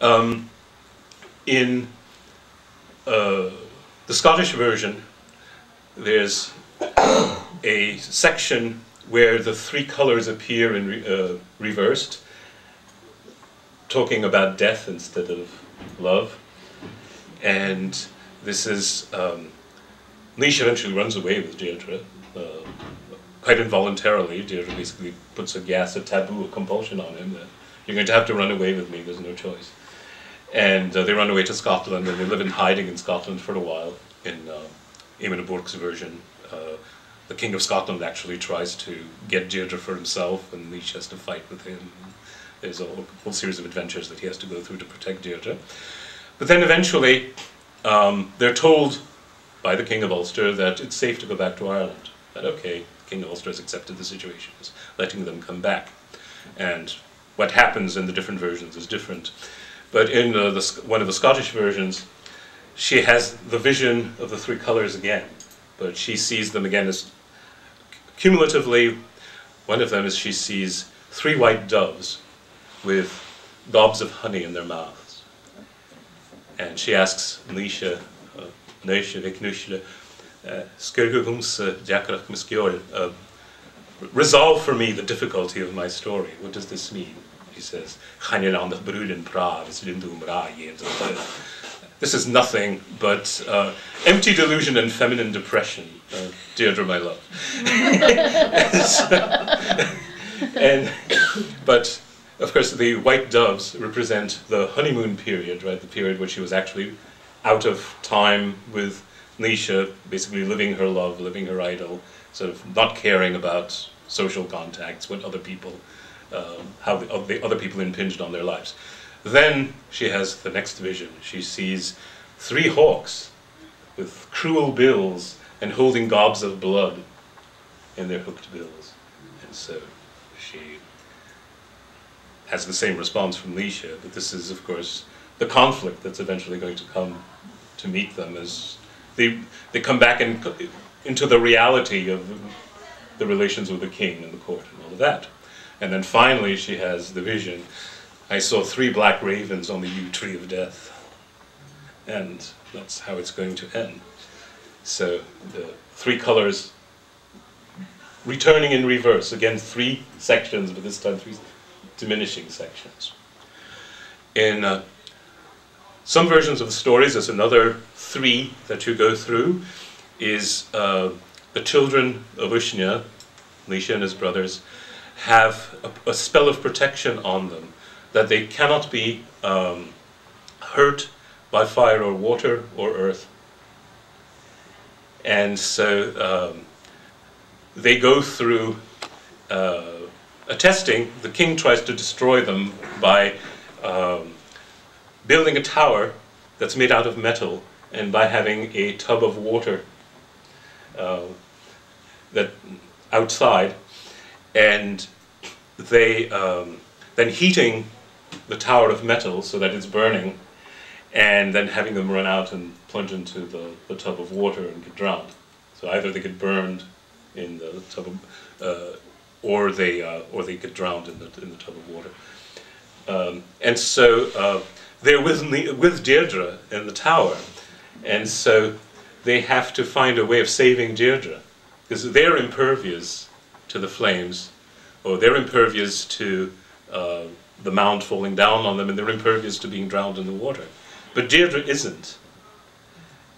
In the Scottish version, there's a section where the three colors appear in reversed, talking about death instead of love. And this is, Naoise eventually runs away with Deirdre, quite involuntarily. Deirdre basically puts a taboo, a compulsion on him that you're going to have to run away with me, there's no choice. And they run away to Scotland, and they live in hiding in Scotland for a while. In Eamon O'Rourke's version, the King of Scotland actually tries to get Deirdre for himself, and Naoise has to fight with him. There's a whole series of adventures that he has to go through to protect Deirdre. But then eventually, they're told by the King of Ulster that it's safe to go back to Ireland. That, okay, King of Ulster has accepted the situation, is letting them come back. And what happens in the different versions is different. But in one of the Scottish versions, she has the vision of the three colors again, but she sees them again as cumulatively. One of them is she sees three white doves with gobs of honey in their mouths. And she asks Naoise, resolve for me the difficulty of my story. What does this mean? He says, this is nothing but empty delusion and feminine depression, Deirdre, my love. But, of course, the white doves represent the honeymoon period, right? The period where she was actually out of time with Naoise, basically living her love, living her idol, sort of not caring about social contacts, what other people, how the other people impinged on their lives. Then she has the next vision. She sees three hawks with cruel bills and holding gobs of blood in their hooked bills. And so she has the same response from Naoise, but this is, of course, the conflict that's eventually going to come to meet them as they come back into the reality of the relations with the king and the court and all of that. And then finally she has the vision, I saw three black ravens on the yew tree of death. And that's how it's going to end. So the three colors returning in reverse. Again, three sections, but this time three diminishing sections. In some versions of the stories, there's another three that you go through, is the children of Uisne, Naoise and his brothers, have a spell of protection on them, that they cannot be hurt by fire or water or earth. And so they go through a testing. The king tries to destroy them by building a tower that's made out of metal, and by having a tub of water that outside, and they then heating the tower of metal so that it's burning, and then having them run out and plunge into the tub of water and get drowned. So either they get burned in the tub of, or they get drowned in the tub of water. And so they're with Deirdre in the tower, and so they have to find a way of saving Deirdre, because they're impervious to the flames, or they're impervious to the mound falling down on them, and they're impervious to being drowned in the water. But Deirdre isn't.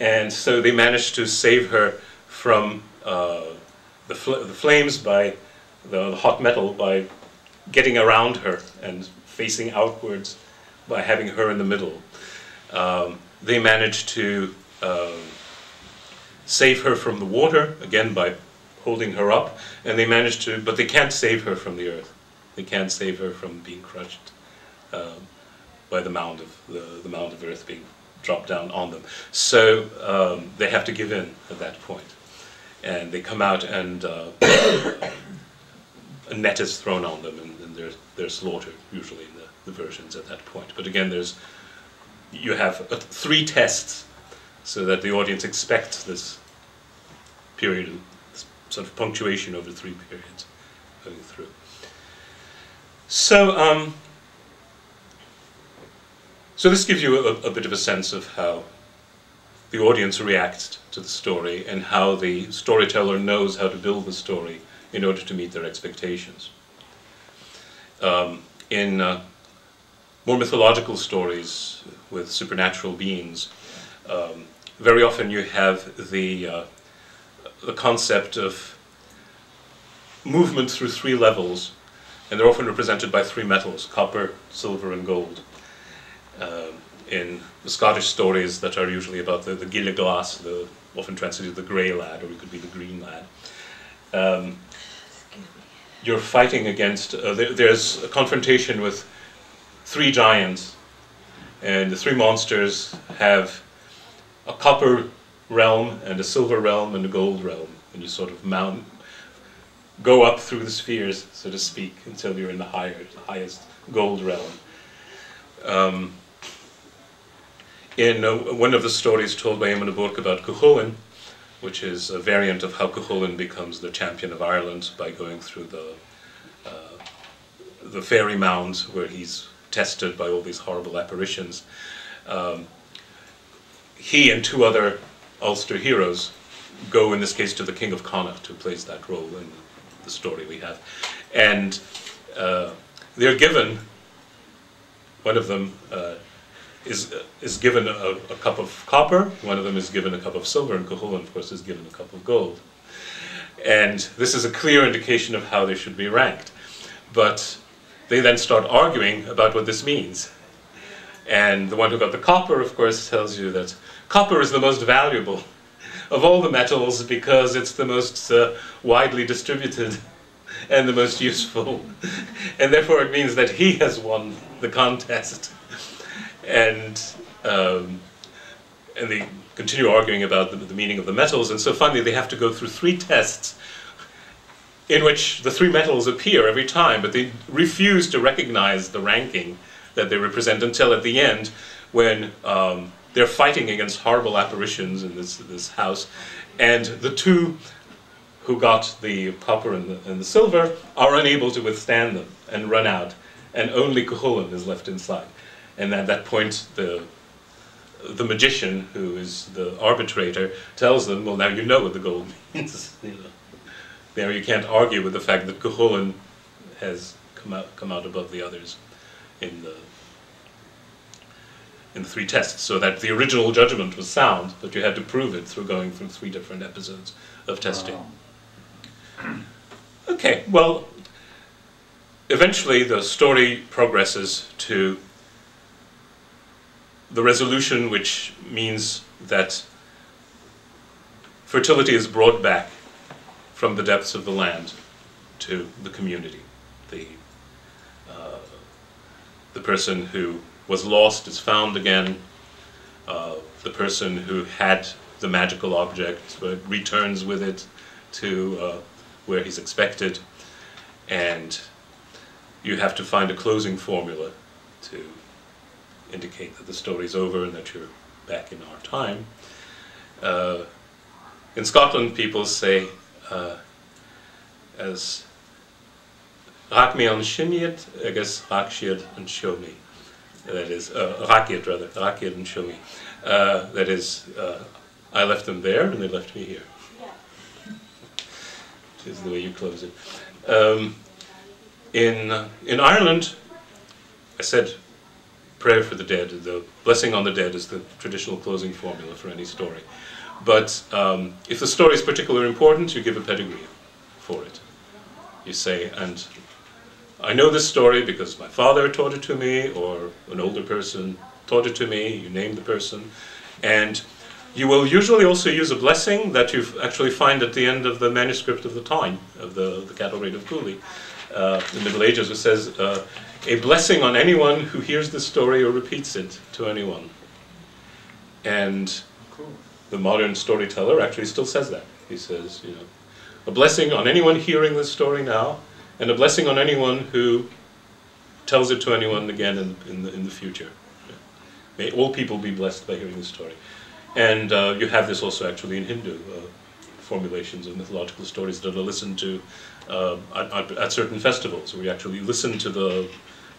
And so they manage to save her from the flames by the hot metal, by getting around her and facing outwards, by having her in the middle. They manage to save her from the water, again by holding her up, and they manage to, but they can't save her from the earth. They can't save her from being crushed by the mound of earth being dropped down on them. So they have to give in at that point. And they come out, and a net is thrown on them, and they're slaughtered, usually in the versions at that point. But again, you have three tests, so that the audience expects this period, this sort of punctuation over three periods going through. So So this gives you a bit of a sense of how the audience reacts to the story and how the storyteller knows how to build the story in order to meet their expectations. In more mythological stories with supernatural beings, very often you have the concept of movement through three levels, and they're often represented by three metals: copper, silver, and gold. In the Scottish stories that are usually about the gile glass, often translated the grey lad, or it could be the green lad. You're fighting against, there's a confrontation with three giants, and the three monsters have a copper realm and a silver realm and a gold realm, and you sort of go up through the spheres, so to speak, until you're in the highest gold realm. In one of the stories told by Eamon Burke about Cuchulainn, which is a variant of how Cuchulainn becomes the champion of Ireland by going through the fairy mounds where he's tested by all these horrible apparitions. He and two other Ulster heroes go, in this case, to the King of Connacht, who plays that role in the story we have. And they're given, one of them is given a cup of copper, one of them is given a cup of silver, and Cuchulainn, of course, is given a cup of gold. And this is a clear indication of how they should be ranked. But they then start arguing about what this means. And the one who got the copper, of course, tells you that copper is the most valuable of all the metals because it's the most widely distributed and the most useful. And therefore it means that he has won the contest. And they continue arguing about the meaning of the metals, and so finally they have to go through three tests in which the three metals appear every time, but they refuse to recognize the ranking that they represent until at the end, when they're fighting against horrible apparitions in this house, and the two who got the copper and the silver are unable to withstand them and run out, and only Cuchulainn is left inside. And at that point, the magician, who is the arbitrator, tells them, well, now you know what the gold means. There you can't argue with the fact that Cuchulainn has come out above the others in the three tests, so that the original judgment was sound, but you had to prove it through going through three different episodes of testing. Wow. Okay, well, eventually the story progresses to the resolution, which means that fertility is brought back from the depths of the land to the community. The person who was lost is found again. The person who had the magical object returns with it to where he's expected. And you have to find a closing formula to indicate that the story's over and that you're back in our time. In Scotland, people say, as Rak me an Shinniad, I guess Rakshiad and show me. That is, Rakiad rather, Rakiad and show me. That is, I left them there and they left me here. Yeah. Is the way you close it. In Ireland, I said, prayer for the dead, the blessing on the dead is the traditional closing formula for any story. But if the story is particularly important, you give a pedigree for it. You say, and I know this story because my father taught it to me, or an older person taught it to me, you name the person. And you will usually also use a blessing that you actually find at the end of the manuscript of the time, of the Cattle Raid of Cooley. In the Middle Ages, it says, a blessing on anyone who hears the story or repeats it to anyone. And the modern storyteller actually still says that. He says, you know, a blessing on anyone hearing this story now, and a blessing on anyone who tells it to anyone again in the future. May all people be blessed by hearing this story. And you have this also actually in Hindu formulations of mythological stories that are listened to at certain festivals, where you actually listen to the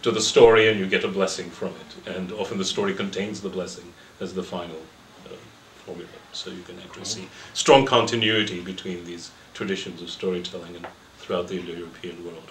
to the story and you get a blessing from it. And often the story contains the blessing as the final formula. So you can actually see strong continuity between these traditions of storytelling and throughout the Indo-European world.